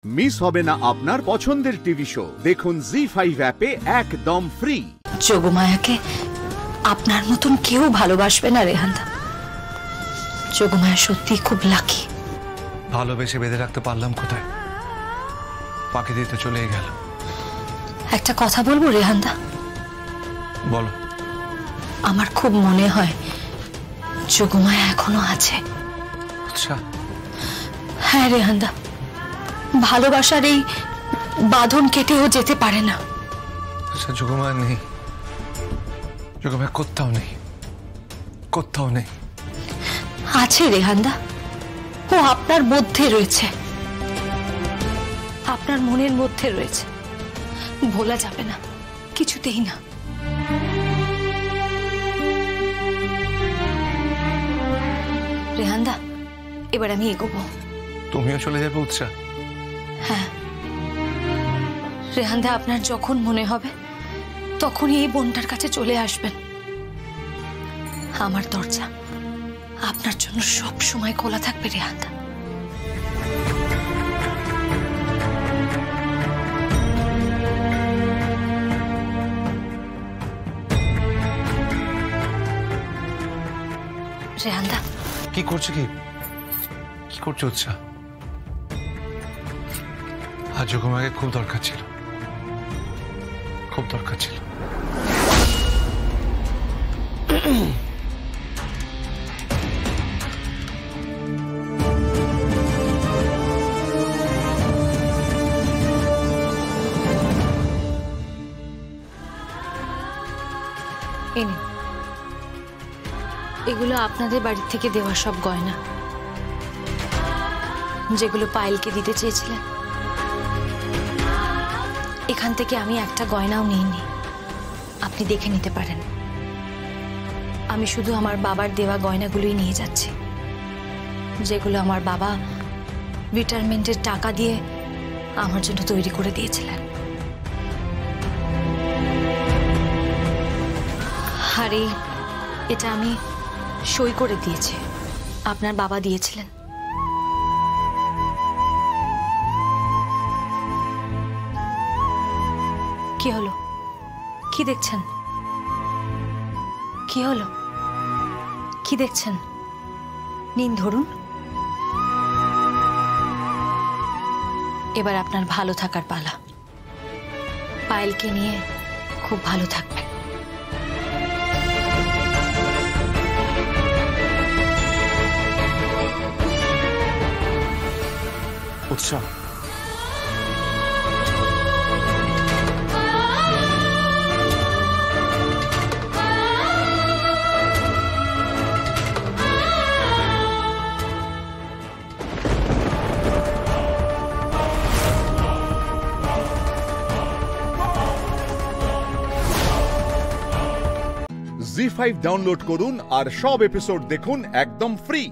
Miss হবে না আপনার পছন্দের টিভি শো। দেখুন জি5 অ্যাপে একদম ফ্রি। যোগমায়াকে আপনার মতন কেউ ভালোবাসবে না রেহানদা। যোগমায়া সত্যি খুব লাকি। ভালোবেসে বেঁধে রাখতে পারলাম কোথায়, পাখি দিতে চলে গেল। একটা কথা বলবো রেহানদা? বলো। আমার খুব মনে হয় যোগমায়া এখনো আছে। আচ্ছা। হ্যাঁ রেহানদা, ভালোবাসার এই বাঁধন কেটেও যেতে পারে না। আচ্ছা, যোগমায়া নেই, যোগমায়া কোথাও নেই, কোথাও নেই। আছে রেহানদা, ও আপনার মধ্যে রয়েছে, আপনার মনের মধ্যে রয়েছে, ভোলা যাবে না, কিছুতেই না। রেহানদা, এবার আমি এগোবো। তুমিও চলে যাবে উৎসাহ? হ্যাঁ রেহানদা, আপনার যখন মনে হবে তখনই এই বোনটার কাছে চলে আসবেন। আমার দরজা আপনার জন্য সব সময় খোলা থাকবে রেহানদা। রেহানদা, কি করছো? কি করছো উৎসাহ? আজ যোগমায়াকে খুব দরকার ছিল, খুব দরকার ছিল। এগুলো আপনাদের বাড়ি থেকে দেওয়া সব গয়না, যেগুলো পায়েলকে দিতে চেয়েছিলেন। এখান থেকে আমি একটা গয়নাও নিইনি, আপনি দেখে নিতে পারেন। আমি শুধু আমার বাবার দেওয়া গয়নাগুলোই নিয়ে যাচ্ছি, যেগুলো আমার বাবা রিটায়ারমেন্টের টাকা দিয়ে আমার জন্য তৈরি করে দিয়েছিলেন। আর এটা আমি সই করে দিয়েছি, আপনার বাবা দিয়েছিলেন। কি হলো? কি দেখছেন? কি হলো? কি দেখছেন? নিন, ধরুন। এবার আপনার ভালো থাকার পালা। পায়েলকে নিয়ে খুব ভালো থাকবেন। উৎসাহ, জি5 ডাউনলোড করুন আর সব এপিসোড দেখুন একদম ফ্রি।